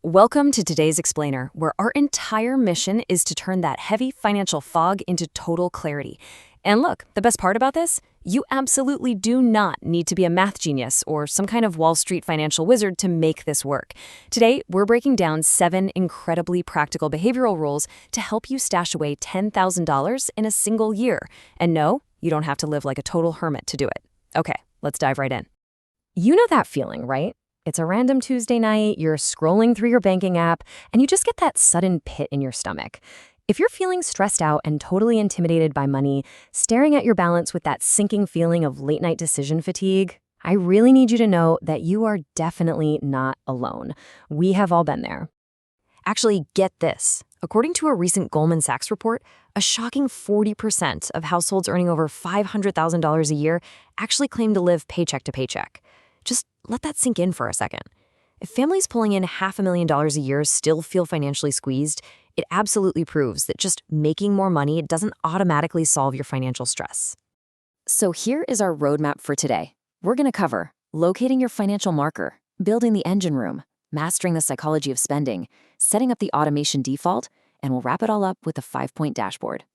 Welcome to today's Explainer, where our entire mission is to turn that heavy financial fog into total clarity. And look, the best part about this? You absolutely do not need to be a math genius or some kind of Wall Street financial wizard to make this work. Today, we're breaking down 7 incredibly practical behavioral rules to help you stash away $10,000 in a single year. And no, you don't have to live like a total hermit to do it. Okay, let's dive right in. You know that feeling, right? It's a random Tuesday night, you're scrolling through your banking app, and you just get that sudden pit in your stomach. If you're feeling stressed out and totally intimidated by money, staring at your balance with that sinking feeling of late-night decision fatigue, I really need you to know that you are definitely not alone. We have all been there. Actually, get this. According to a recent Goldman Sachs report, a shocking 40% of households earning over $500,000 a year actually claim to live paycheck to paycheck. Just let that sink in for a second. If families pulling in $500,000 a year still feel financially squeezed, it absolutely proves that just making more money doesn't automatically solve your financial stress. So here is our roadmap for today. We're going to cover locating your financial marker, building the engine room, mastering the psychology of spending, setting up the automation default, and we'll wrap it all up with a 5-point dashboard.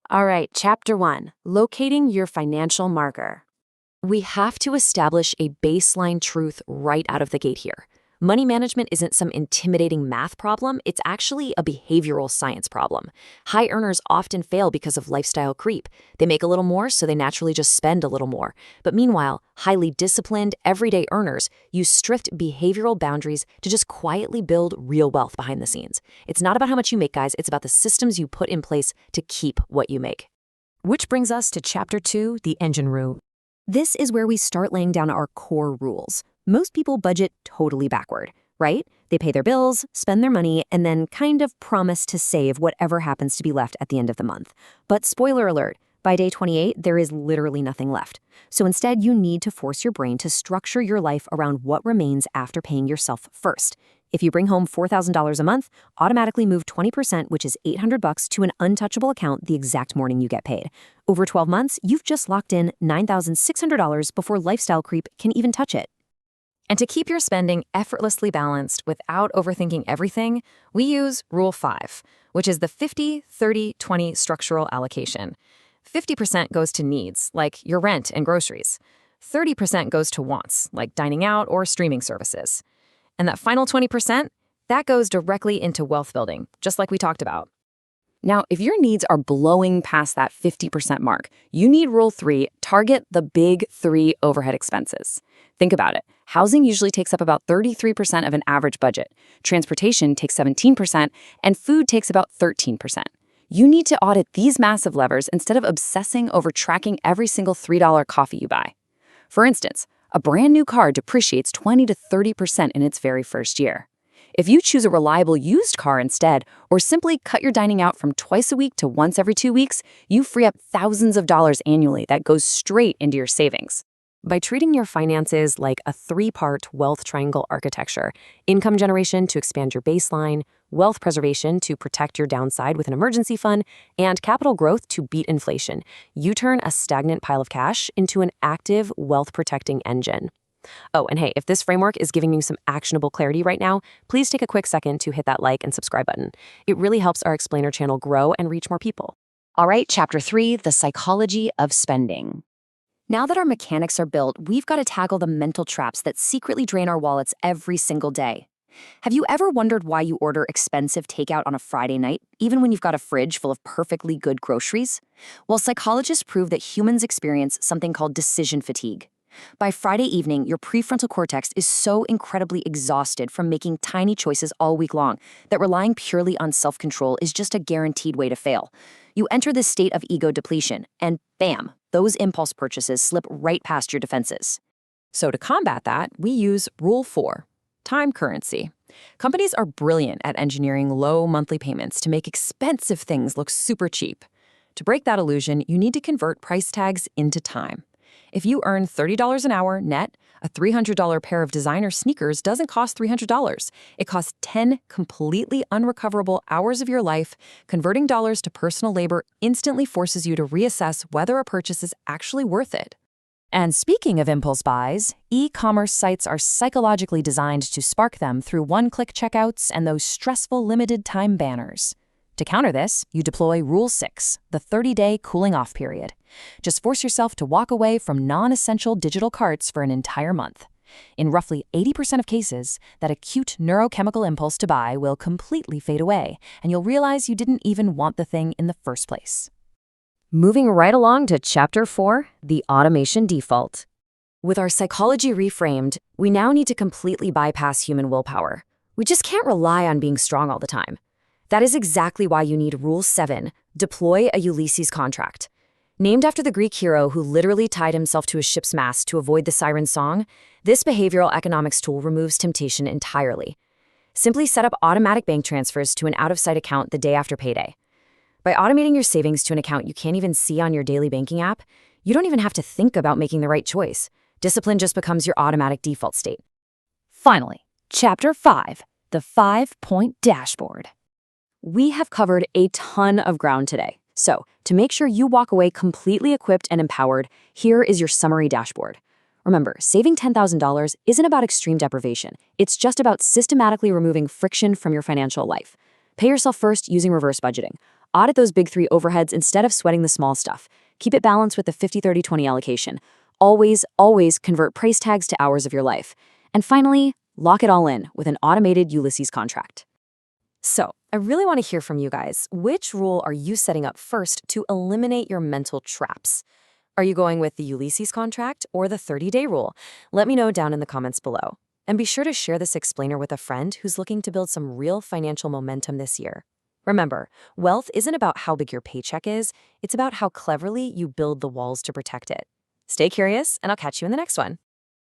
All right, Chapter 1, locating your financial marker. We have to establish a baseline truth right out of the gate here. Money management isn't some intimidating math problem, it's actually a behavioral science problem. High earners often fail because of lifestyle creep. They make a little more, so they naturally just spend a little more. But meanwhile, highly disciplined, everyday earners use strict behavioral boundaries to just quietly build real wealth behind the scenes. It's not about how much you make, guys, it's about the systems you put in place to keep what you make. Which brings us to Chapter 2, the engine room. This is where we start laying down our core rules. Most people budget totally backward, right? They pay their bills, spend their money, and then kind of promise to save whatever happens to be left at the end of the month. But spoiler alert, by day 28, there is literally nothing left. So instead, you need to force your brain to structure your life around what remains after paying yourself first. If you bring home $4,000 a month, automatically move 20%, which is $800 to an untouchable account the exact morning you get paid. Over 12 months, you've just locked in $9,600 before lifestyle creep can even touch it. And to keep your spending effortlessly balanced without overthinking everything, we use Rule 5, which is the 50-30-20 structural allocation. 50% goes to needs, like your rent and groceries. 30% goes to wants, like dining out or streaming services. And that final 20%, that goes directly into wealth building, just like we talked about. Now, if your needs are blowing past that 50% mark, you need Rule 3, target the big 3 overhead expenses. Think about it. Housing usually takes up about 33% of an average budget. Transportation takes 17%, and food takes about 13%. You need to audit these massive levers instead of obsessing over tracking every single $3 coffee you buy. For instance, a brand new car depreciates 20 to 30% in its very first year. If you choose a reliable used car instead, or simply cut your dining out from twice a week to once every 2 weeks, you free up thousands of dollars annually that goes straight into your savings. By treating your finances like a 3-part wealth triangle architecture, income generation to expand your baseline, wealth preservation to protect your downside with an emergency fund, and capital growth to beat inflation, you turn a stagnant pile of cash into an active wealth-protecting engine. Oh, and hey, if this framework is giving you some actionable clarity right now, please take a quick second to hit that like and subscribe button. It really helps our Explainer channel grow and reach more people. All right, Chapter 3, the psychology of spending. Now that our mechanics are built, we've got to tackle the mental traps that secretly drain our wallets every single day. Have you ever wondered why you order expensive takeout on a Friday night, even when you've got a fridge full of perfectly good groceries? Well, psychologists prove that humans experience something called decision fatigue. By Friday evening, your prefrontal cortex is so incredibly exhausted from making tiny choices all week long that relying purely on self-control is just a guaranteed way to fail. You enter this state of ego depletion, and bam, those impulse purchases slip right past your defenses. So to combat that, we use Rule 4, time currency. Companies are brilliant at engineering low monthly payments to make expensive things look super cheap. To break that illusion, you need to convert price tags into time. If you earn $30 an hour net, a $300 pair of designer sneakers doesn't cost $300. It costs 10 completely unrecoverable hours of your life. Converting dollars to personal labor instantly forces you to reassess whether a purchase is actually worth it. And speaking of impulse buys, e-commerce sites are psychologically designed to spark them through one-click checkouts and those stressful limited-time banners. To counter this, you deploy Rule 6, the 30-day cooling-off period. Just force yourself to walk away from non-essential digital carts for an entire month. In roughly 80% of cases, that acute neurochemical impulse to buy will completely fade away, and you'll realize you didn't even want the thing in the first place. Moving right along to Chapter 4, the automation default. With our psychology reframed, we now need to completely bypass human willpower. We just can't rely on being strong all the time. That is exactly why you need Rule 7, deploy a Ulysses contract. Named after the Greek hero who literally tied himself to a ship's mast to avoid the siren song, this behavioral economics tool removes temptation entirely. Simply set up automatic bank transfers to an out-of-sight account the day after payday. By automating your savings to an account you can't even see on your daily banking app, you don't even have to think about making the right choice. Discipline just becomes your automatic default state. Finally, Chapter 5, the 5-point dashboard. We have covered a ton of ground today. So, to make sure you walk away completely equipped and empowered, here is your summary dashboard. Remember, saving $10,000 isn't about extreme deprivation. It's just about systematically removing friction from your financial life. Pay yourself first using reverse budgeting. Audit those big 3 overheads instead of sweating the small stuff. Keep it balanced with the 50-30-20 allocation. Always, always convert price tags to hours of your life. And finally, lock it all in with an automated Ulysses contract. So, I really want to hear from you guys. Which rule are you setting up first to eliminate your mental traps? Are you going with the Ulysses contract or the 30-day rule? Let me know down in the comments below. And be sure to share this explainer with a friend who's looking to build some real financial momentum this year. Remember, wealth isn't about how big your paycheck is, it's about how cleverly you build the walls to protect it. Stay curious, and I'll catch you in the next one.